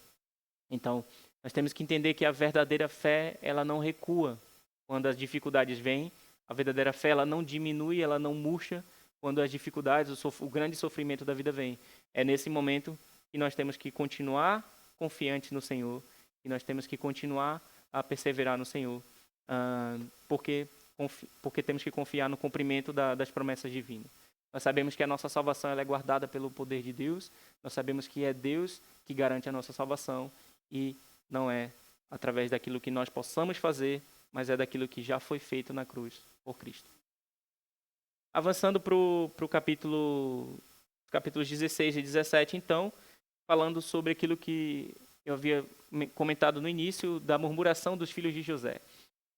Então, nós temos que entender que a verdadeira fé, ela não recua quando as dificuldades vêm. A verdadeira fé, ela não diminui, ela não murcha quando as dificuldades, o grande sofrimento da vida vem. É nesse momento que nós temos que continuar confiantes no Senhor, que nós temos que continuar a perseverar no Senhor, porque temos que confiar no cumprimento das promessas divinas. Nós sabemos que a nossa salvação ela é guardada pelo poder de Deus, nós sabemos que é Deus que garante a nossa salvação e não é através daquilo que nós possamos fazer, mas é daquilo que já foi feito na cruz por Cristo. Avançando para o capítulos 16 e 17, então, falando sobre aquilo que eu havia comentado no início, da murmuração dos filhos de José.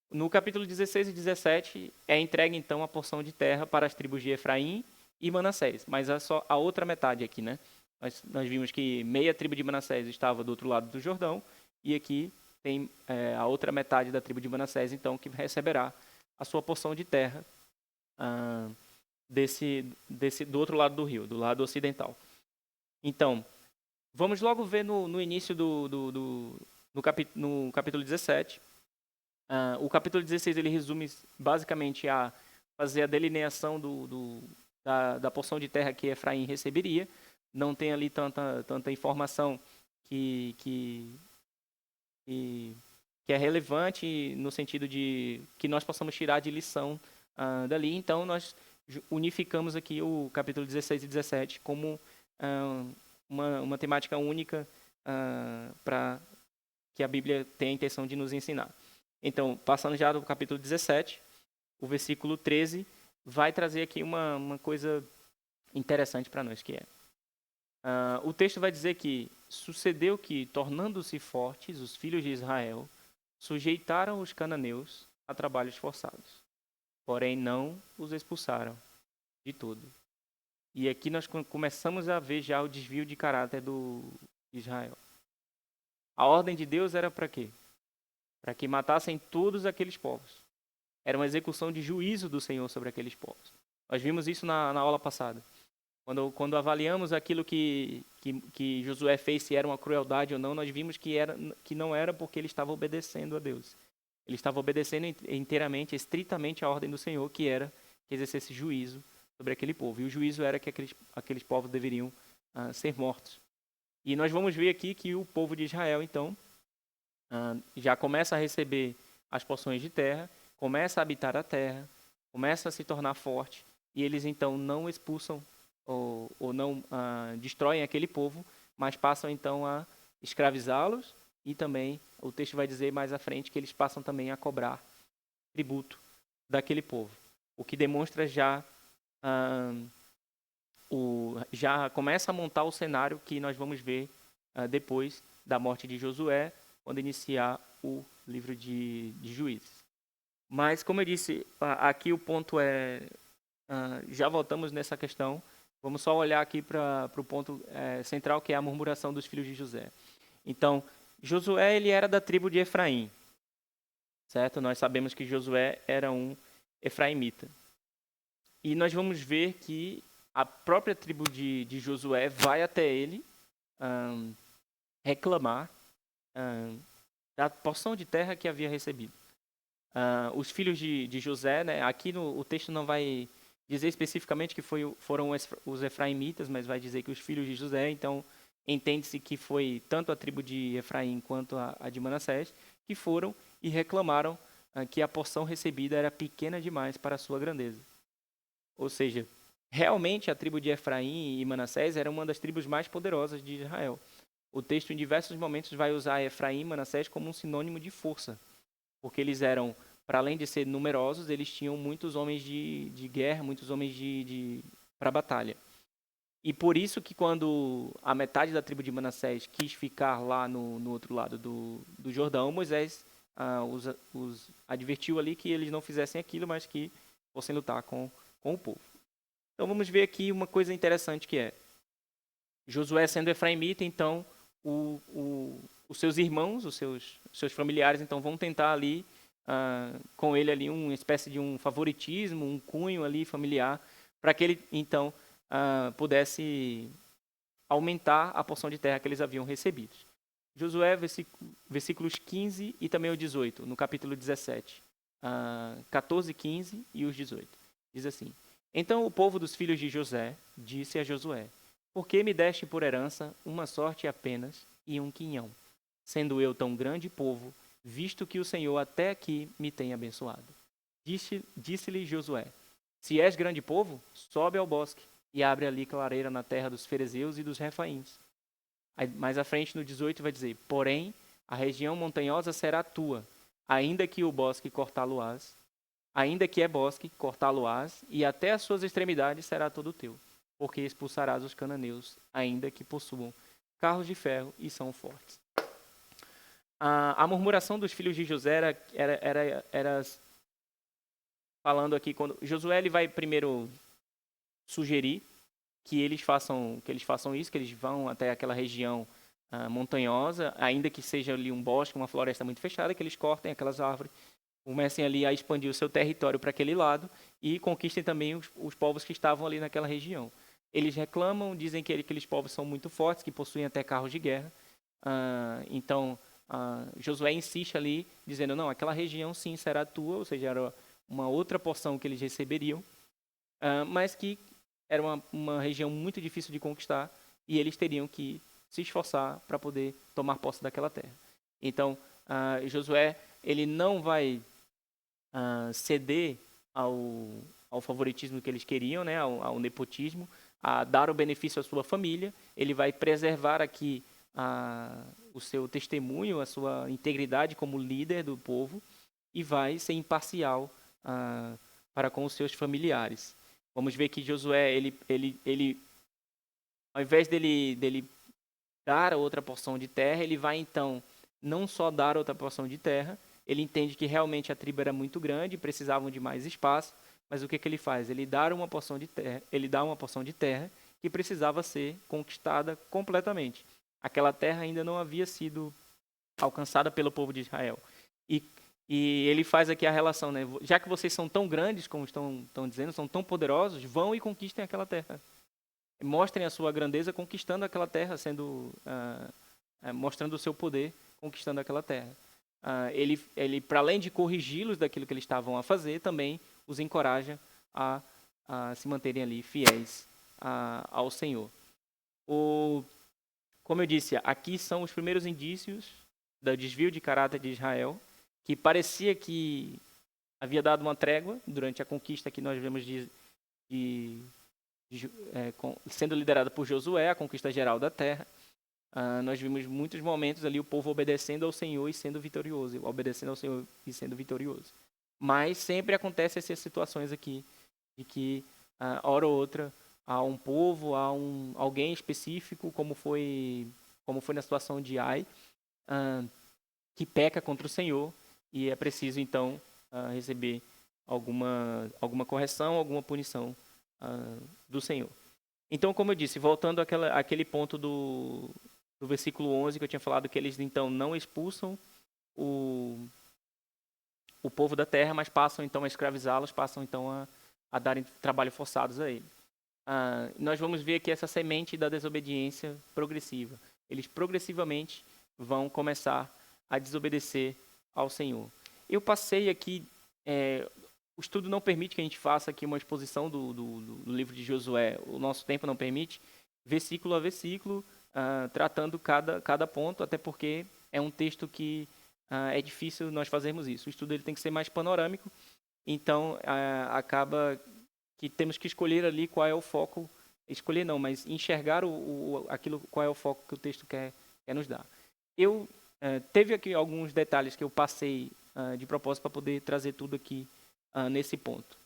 No capítulo 16 e 17, é entregue, então, a porção de terra para as tribos de Efraim e Manassés, mas é só a outra metade aqui, né? Nós vimos que meia tribo de Manassés estava do outro lado do Jordão, e aqui tem a outra metade da tribo de Manassés, então, que receberá a sua porção de terra do outro lado do rio, do lado ocidental. Então, vamos logo ver no início no capítulo 17. O capítulo 16 ele resume basicamente a fazer a delineação da porção de terra que Efraim receberia. Não tem ali tanta informação que é relevante no sentido de que nós possamos tirar de lição dali. Então, nós unificamos aqui o capítulo 16 e 17 como uma temática única para que a Bíblia tenha a intenção de nos ensinar. Então, passando já do capítulo 17, o versículo 13 vai trazer aqui uma coisa interessante para nós, que é o texto vai dizer que sucedeu que, tornando-se fortes, os filhos de Israel sujeitaram os cananeus a trabalhos forçados, porém não os expulsaram de todo. E aqui nós começamos a ver já o desvio de caráter de Israel. A ordem de Deus era para quê? Para que matassem todos aqueles povos. Era uma execução de juízo do Senhor sobre aqueles povos. Nós vimos isso na aula passada. Quando avaliamos aquilo que Josué fez, se era uma crueldade ou não, nós vimos que não era porque ele estava obedecendo a Deus. Ele estava obedecendo inteiramente, estritamente a ordem do Senhor, que era que exercesse juízo sobre aquele povo. E o juízo era que aqueles povos deveriam ser mortos. E nós vamos ver aqui que o povo de Israel, então, já começa a receber as porções de terra, começa a habitar a terra, começa a se tornar forte, e eles, então, não expulsam ou não destroem aquele povo, mas passam, então, a escravizá-los, e também, o texto vai dizer mais à frente, que eles passam também a cobrar tributo daquele povo. O que demonstra já começa a montar o cenário que nós vamos ver depois da morte de Josué, quando iniciar o livro de Juízes. Mas, como eu disse, aqui o ponto é... já voltamos nessa questão. Vamos só olhar aqui para o ponto central, que é a murmuração dos filhos de José. Então, Josué ele era da tribo de Efraim, certo? Nós sabemos que Josué era um efraimita. E nós vamos ver que a própria tribo de Josué vai até ele reclamar da porção de terra que havia recebido. Os filhos de José, né, aqui o texto não vai dizer especificamente que foram os efraimitas, mas vai dizer que os filhos de José, então entende-se que foi tanto a tribo de Efraim quanto a de Manassés, que foram e reclamaram que a porção recebida era pequena demais para a sua grandeza. Ou seja, realmente a tribo de Efraim e Manassés era uma das tribos mais poderosas de Israel. O texto, em diversos momentos, vai usar Efraim e Manassés como um sinônimo de força, porque eles eram, para além de ser numerosos, eles tinham muitos homens de guerra, muitos homens para a batalha. E por isso que quando a metade da tribo de Manassés quis ficar lá no outro lado do Jordão, Moisés os advertiu ali que eles não fizessem aquilo, mas que fossem lutar com o povo. Então vamos ver aqui uma coisa interessante que é, Josué sendo efraimita, então os seus irmãos, os seus familiares, então vão tentar ali com ele ali uma espécie de um favoritismo, um cunho ali familiar, para que ele então pudesse aumentar a porção de terra que eles haviam recebido. Josué, versículos 15 e também o 18, no capítulo 17. 14, 15 e os 18. Diz assim: Então o povo dos filhos de José disse a Josué: Por que me deste por herança uma sorte apenas e um quinhão, sendo eu tão grande povo, visto que o Senhor até aqui me tem abençoado? Disse-lhe Josué: Se és grande povo, sobe ao bosque e abre ali clareira na terra dos ferezeus e dos refaíns. Aí, mais à frente, no 18, vai dizer: Porém, a região montanhosa será tua, ainda que o bosque cortá-lo-ás, ainda que é bosque, cortá-lo-ás, e até as suas extremidades será todo teu, porque expulsarás os cananeus, ainda que possuam carros de ferro e são fortes. A murmuração dos filhos de José era falando aqui, quando Josué ele vai primeiro sugerir que eles façam isso, que eles vão até aquela região montanhosa, ainda que seja ali um bosque, uma floresta muito fechada, que eles cortem aquelas árvores, comecem ali a expandir o seu território para aquele lado e conquistem também os povos que estavam ali naquela região. Eles reclamam, dizem que aqueles povos são muito fortes, que possuem até carros de guerra. Então, Josué insiste ali, dizendo, não, aquela região sim será tua, ou seja, era uma outra porção que eles receberiam, mas que era uma região muito difícil de conquistar e eles teriam que se esforçar para poder tomar posse daquela terra. Então, Josué ele não vai ceder ao favoritismo que eles queriam, né, ao nepotismo, a dar o benefício à sua família. Ele vai preservar aqui o seu testemunho, a sua integridade como líder do povo e vai ser imparcial para com os seus familiares. Vamos ver que Josué, ele ao invés dele dar outra porção de terra, ele vai então não só dar outra porção de terra, ele entende que realmente a tribo era muito grande, precisavam de mais espaço, mas o que ele faz? Ele dá uma porção de terra que precisava ser conquistada completamente. Aquela terra ainda não havia sido alcançada pelo povo de Israel. E ele faz aqui a relação, né? Já que vocês são tão grandes, como estão dizendo, são tão poderosos, vão e conquistem aquela terra. Mostrem a sua grandeza conquistando aquela terra, mostrando o seu poder conquistando aquela terra. Ele para além de corrigi-los daquilo que eles estavam a fazer, também os encoraja a se manterem ali fiéis ao Senhor. Como eu disse, aqui são os primeiros indícios do desvio de caráter de Israel, que parecia que havia dado uma trégua durante a conquista que nós vemos sendo liderada por Josué, a conquista geral da terra. Nós vimos muitos momentos ali o povo obedecendo ao Senhor e sendo vitorioso, Mas sempre acontecem essas situações aqui, de que, hora ou outra, há um povo, há alguém específico, como foi na situação de Ai, que peca contra o Senhor e é preciso, então, receber alguma correção, alguma punição do Senhor. Então, como eu disse, voltando àquele ponto do versículo 11, que eu tinha falado que eles, então, não expulsam o povo da terra, mas passam, então, a escravizá-los, passam, então, a darem trabalho forçados a ele. Nós vamos ver aqui essa semente da desobediência progressiva. Eles progressivamente vão começar a desobedecer ao Senhor. Eu passei aqui, o estudo não permite que a gente faça aqui uma exposição do livro de Josué, o nosso tempo não permite, versículo a versículo, tratando cada ponto, até porque é um texto que é difícil nós fazermos isso. O estudo ele tem que ser mais panorâmico, então acaba que temos que escolher ali qual é o foco, escolher não, mas enxergar aquilo, qual é o foco que o texto quer nos dar. Eu teve aqui alguns detalhes que eu passei de propósito para poder trazer tudo aqui nesse ponto.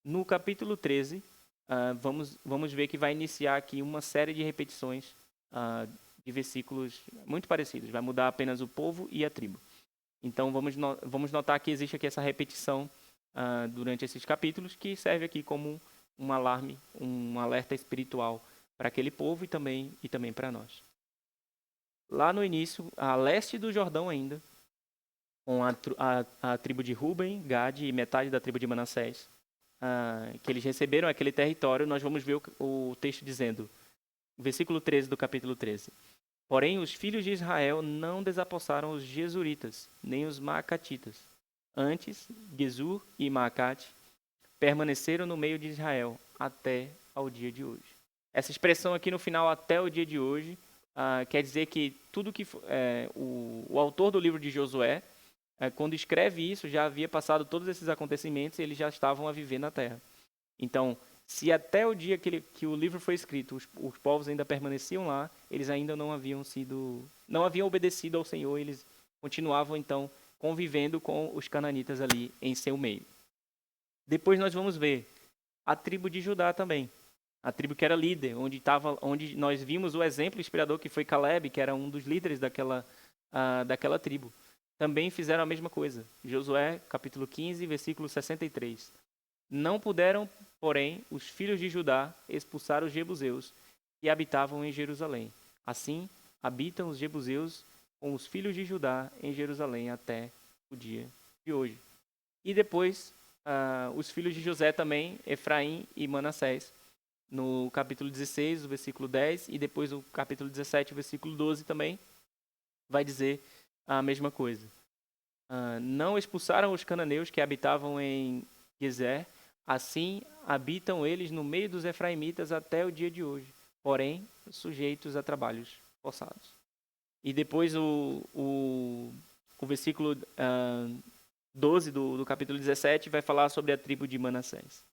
No capítulo 13, vamos ver que vai iniciar aqui uma série de repetições de versículos muito parecidos. Vai mudar apenas o povo e a tribo. Então, vamos notar que existe aqui essa repetição durante esses capítulos, que serve aqui como um alarme, um alerta espiritual para aquele povo e também para nós. Lá no início, a leste do Jordão ainda, com a tribo de Ruben, Gade e metade da tribo de Manassés, que eles receberam aquele território, nós vamos ver o texto dizendo, versículo 13 do capítulo 13. Porém, os filhos de Israel não desapossaram os Jesuritas, nem os Maacatitas. Antes, Gesur e Maacate permaneceram no meio de Israel até ao dia de hoje. Essa expressão aqui no final, até o dia de hoje, quer dizer que tudo que o autor do livro de Josué, quando escreve isso, já havia passado todos esses acontecimentos e eles já estavam a viver na terra. Então, se até o dia que o livro foi escrito, os povos ainda permaneciam lá, eles ainda não haviam obedecido ao Senhor, eles continuavam então convivendo com os cananitas ali em seu meio. Depois nós vamos ver a tribo de Judá também, a tribo que era líder, onde nós vimos o exemplo inspirador que foi Caleb, que era um dos líderes daquela tribo. Também fizeram a mesma coisa. Josué, capítulo 15, versículo 63. Não puderam, porém, os filhos de Judá expulsar os jebuseus que habitavam em Jerusalém. Assim, habitam os jebuseus com os filhos de Judá em Jerusalém até o dia de hoje. E depois, os filhos de José também, Efraim e Manassés, no capítulo 16, o versículo 10, e depois o capítulo 17, o versículo 12 também, vai dizer a mesma coisa. Não expulsaram os cananeus que habitavam em Gezer, assim habitam eles no meio dos efraimitas até o dia de hoje, porém sujeitos a trabalhos forçados. E depois o versículo 12 do capítulo 17 vai falar sobre a tribo de Manassés.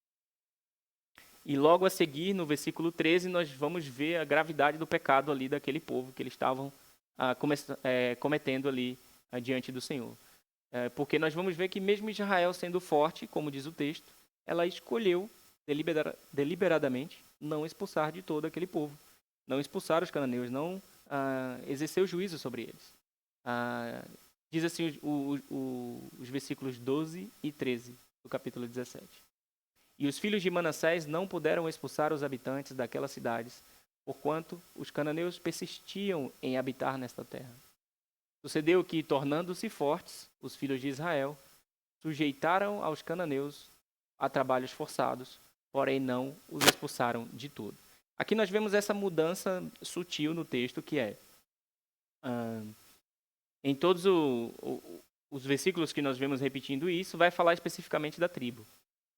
E logo a seguir, no versículo 13, nós vamos ver a gravidade do pecado ali daquele povo que eles estavam cometendo ali diante do Senhor. Porque nós vamos ver que mesmo Israel sendo forte, como diz o texto, ela escolheu deliberadamente não expulsar de todo aquele povo. Não expulsar os cananeus, não exercer o juízo sobre eles. Diz assim os versículos 12 e 13 do capítulo 17. E os filhos de Manassés não puderam expulsar os habitantes daquelas cidades, porquanto os cananeus persistiam em habitar nesta terra. Sucedeu que, tornando-se fortes, os filhos de Israel sujeitaram aos cananeus a trabalhos forçados, porém não os expulsaram de todo. Aqui nós vemos essa mudança sutil no texto, que é, em todos os versículos que nós vemos repetindo isso, vai falar especificamente da tribo,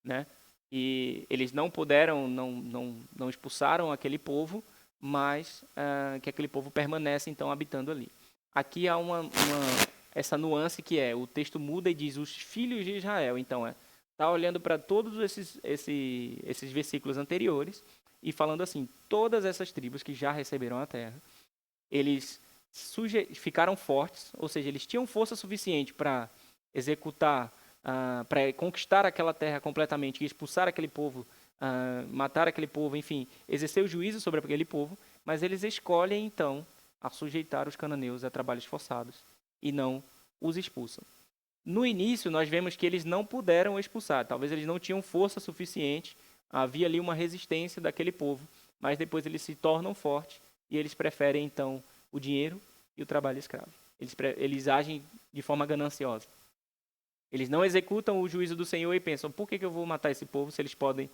né? E eles não puderam, não expulsaram aquele povo, mas que aquele povo permanece então habitando ali. Aqui há essa nuance que o texto muda e diz os filhos de Israel. Então, está olhando para todos esses versículos anteriores e falando assim, todas essas tribos que já receberam a terra, eles ficaram fortes, ou seja, eles tinham força suficiente para executar, para conquistar aquela terra completamente e expulsar aquele povo, matar aquele povo, enfim, exercer o juízo sobre aquele povo, mas eles escolhem então a sujeitar os cananeus a trabalhos forçados e não os expulsam. No início, nós vemos que eles não puderam expulsar, talvez eles não tinham força suficiente, havia ali uma resistência daquele povo, mas depois eles se tornam fortes e eles preferem então o dinheiro e o trabalho escravo. Eles agem de forma gananciosa. Eles não executam o juízo do Senhor e pensam, por que eu vou matar esse povo se eles podem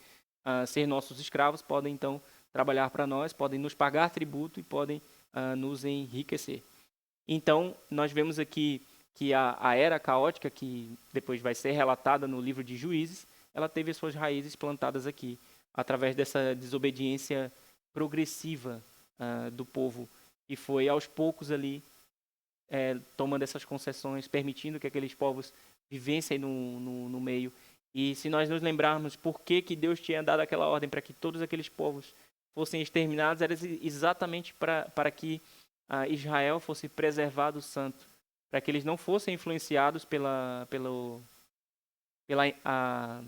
ser nossos escravos, podem então trabalhar para nós, podem nos pagar tributo e podem nos enriquecer. Então, nós vemos aqui que a era caótica, que depois vai ser relatada no livro de Juízes, ela teve as suas raízes plantadas aqui, através dessa desobediência progressiva do povo, que foi aos poucos ali tomando essas concessões, permitindo que aqueles povos vivessem no meio E se nós nos lembrarmos por que Deus tinha dado aquela ordem para que todos aqueles povos fossem exterminados, era exatamente para que Israel fosse preservado santo, para que eles não fossem influenciados pela a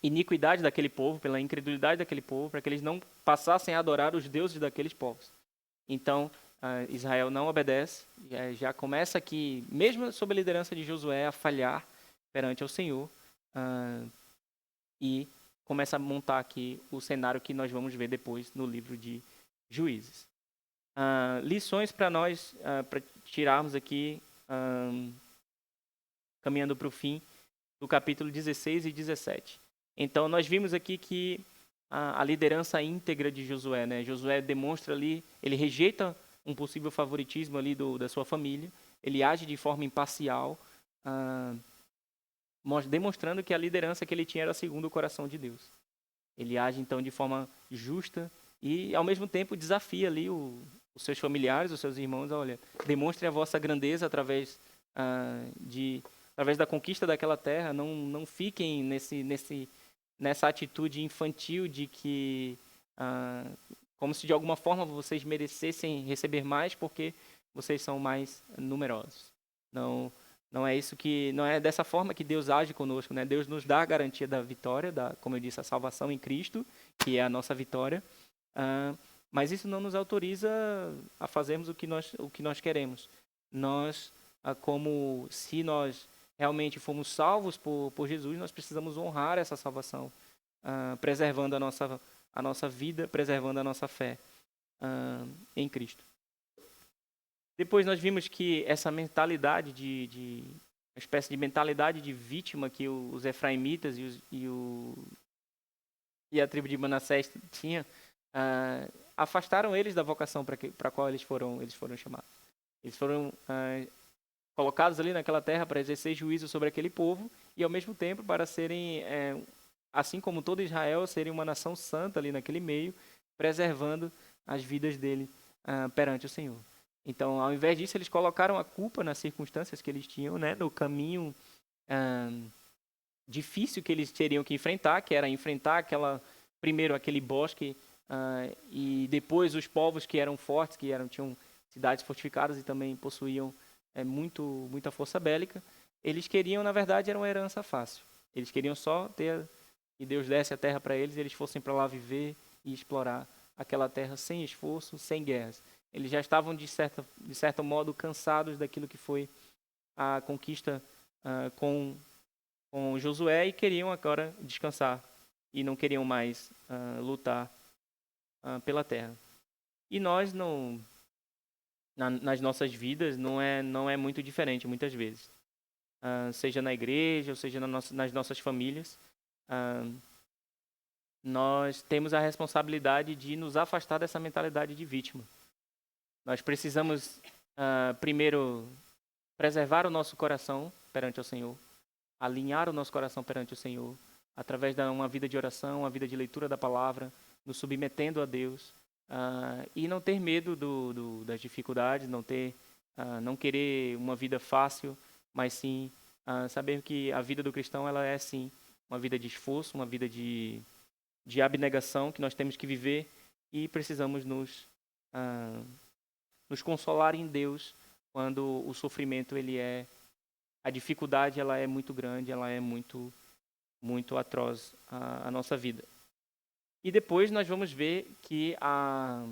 iniquidade daquele povo, pela incredulidade daquele povo, para que eles não passassem a adorar os deuses daqueles povos. Então, Israel não obedece, já começa aqui, mesmo sob a liderança de Josué, a falhar perante o Senhor, e começa a montar aqui o cenário que nós vamos ver depois no livro de Juízes. Lições para nós, para tirarmos aqui, caminhando para o fim, do capítulo 16 e 17. Então, nós vimos aqui que a liderança íntegra de Josué, né? Josué demonstra ali, ele rejeita um possível favoritismo ali da sua família, ele age de forma imparcial, demonstrando que a liderança que ele tinha era segundo o coração de Deus. Ele age, então, de forma justa e, ao mesmo tempo, desafia ali os seus familiares, os seus irmãos, olha, demonstre a vossa grandeza através da conquista daquela terra, não fiquem nessa atitude infantil de que, como se de alguma forma vocês merecessem receber mais porque vocês são mais numerosos. Não é dessa forma que Deus age conosco, né? Deus nos dá a garantia da vitória, como eu disse, a salvação em Cristo, que é a nossa vitória, mas isso não nos autoriza a fazermos o que nós queremos. Nós, como se nós realmente fomos salvos por Jesus, nós precisamos honrar essa salvação, preservando a nossa vida, preservando a nossa fé em Cristo. Depois nós vimos que essa mentalidade uma espécie de mentalidade de vítima que os efraimitas e a tribo de Manassés tinha, afastaram eles da vocação para a qual eles foram chamados. Eles foram colocados ali naquela terra para exercer juízo sobre aquele povo e, ao mesmo tempo, para serem, assim como todo Israel, serem uma nação santa ali naquele meio, preservando as vidas dele perante o Senhor. Então, ao invés disso, eles colocaram a culpa nas circunstâncias que eles tinham, né, no caminho difícil que eles teriam que enfrentar, que era enfrentar primeiro aquele bosque e depois os povos que eram fortes, tinham cidades fortificadas e também possuíam muita força bélica. Eles queriam, na verdade, era uma herança fácil. Eles queriam só ter que Deus desse a terra para eles e eles fossem para lá viver e explorar aquela terra sem esforço, sem guerras. Eles já estavam, de certo modo, cansados daquilo que foi a conquista com Josué e queriam agora descansar e não queriam mais lutar pela terra. E nós, nas nossas vidas, não é muito diferente, muitas vezes. Seja na igreja, ou seja nas nossas famílias, nós temos a responsabilidade de nos afastar dessa mentalidade de vítima. Nós precisamos, primeiro, preservar o nosso coração perante o Senhor, alinhar o nosso coração perante o Senhor, através de uma vida de oração, uma vida de leitura da palavra, nos submetendo a Deus, e não ter medo das dificuldades, não querer uma vida fácil, mas sim saber que a vida do cristão ela é, sim, uma vida de esforço, uma vida de abnegação que nós temos que viver e precisamos nos consolar em Deus quando o sofrimento a dificuldade ela é muito grande, ela é muito muito atroz a nossa vida. E depois nós vamos ver que a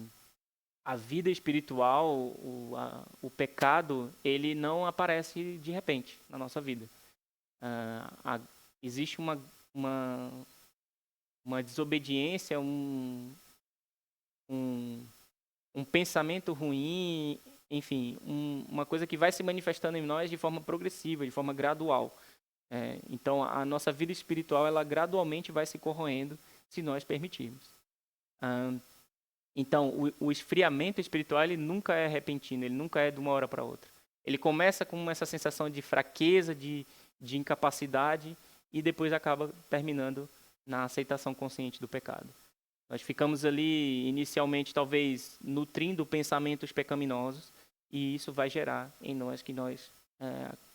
vida espiritual, o pecado, ele não aparece de repente na nossa vida. Existe uma desobediência, um pensamento ruim, enfim, uma coisa que vai se manifestando em nós de forma progressiva, de forma gradual. Então, a nossa vida espiritual, ela gradualmente vai se corroendo se nós permitirmos. Então, o esfriamento espiritual, ele nunca é repentino, ele nunca é de uma hora para outra. Ele começa com essa sensação de fraqueza, de incapacidade, e depois acaba terminando na aceitação consciente do pecado. Nós ficamos ali, inicialmente, talvez, nutrindo pensamentos pecaminosos, e isso vai gerar em nós que nós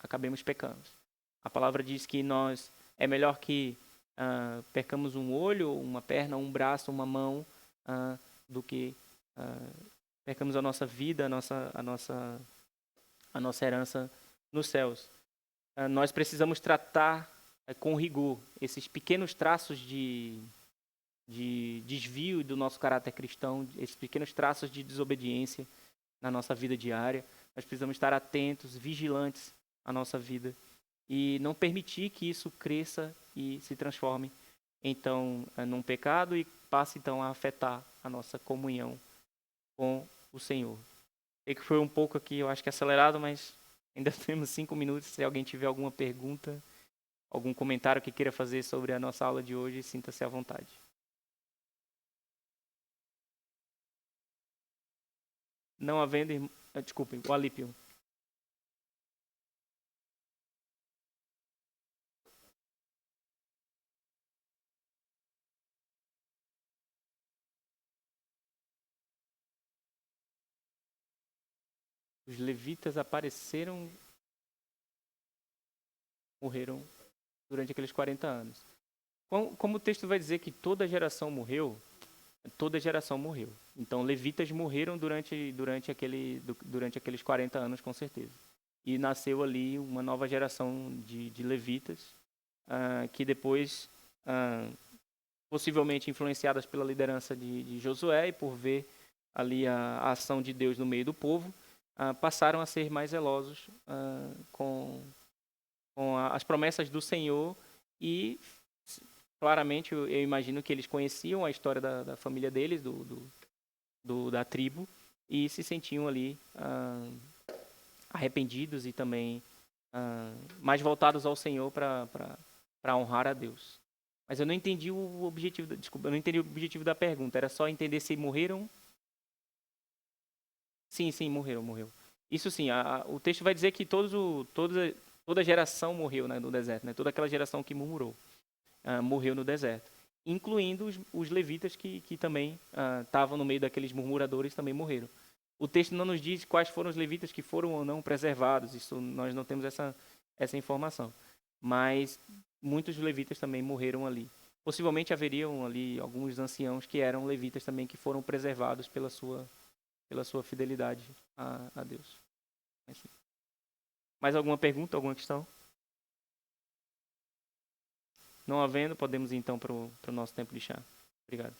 acabemos pecando. A palavra diz que nós É melhor que percamos um olho, uma perna, um braço, uma mão, do que percamos a nossa vida, a nossa herança nos céus. Nós precisamos tratar com rigor esses pequenos traços de desvio do nosso caráter cristão, esses pequenos traços de desobediência na nossa vida diária. Nós precisamos estar atentos, vigilantes à nossa vida e não permitir que isso cresça e se transforme então num pecado e passe então a afetar a nossa comunhão com o Senhor. Sei que foi um pouco aqui, eu acho que acelerado, mas ainda temos 5 minutos. Se alguém tiver alguma pergunta, algum comentário que queira fazer sobre a nossa aula de hoje, sinta-se à vontade. Não havendo... Desculpem, o Alípio. Os levitas apareceram, morreram durante aqueles 40 anos. Como o texto vai dizer que toda geração morreu, toda geração morreu. Então, levitas morreram durante aqueles 40 anos, com certeza. E nasceu ali uma nova geração de levitas, que depois, possivelmente influenciadas pela liderança de Josué e por ver ali a ação de Deus no meio do povo, passaram a ser mais zelosos com as promessas do Senhor e claramente eu imagino que eles conheciam a história da família deles, da tribo, e se sentiam ali arrependidos e também mais voltados ao Senhor para honrar a Deus. Mas eu não entendi o objetivo, desculpa, eu não entendi o objetivo da pergunta, era só entender se morreram. Sim, morreu. Isso sim, o texto vai dizer que toda geração morreu, né, no deserto, né? Toda aquela geração que murmurou morreu no deserto, incluindo os levitas que também estavam no meio daqueles murmuradores, também morreram. O texto não nos diz quais foram os levitas que foram ou não preservados, isso nós não temos essa informação. Mas muitos levitas também morreram ali. Possivelmente haveriam ali alguns anciãos que eram levitas também que foram preservados pela sua fidelidade a Deus. Mais alguma pergunta, alguma questão? Não havendo, podemos ir então para o nosso tempo de chá. Obrigado.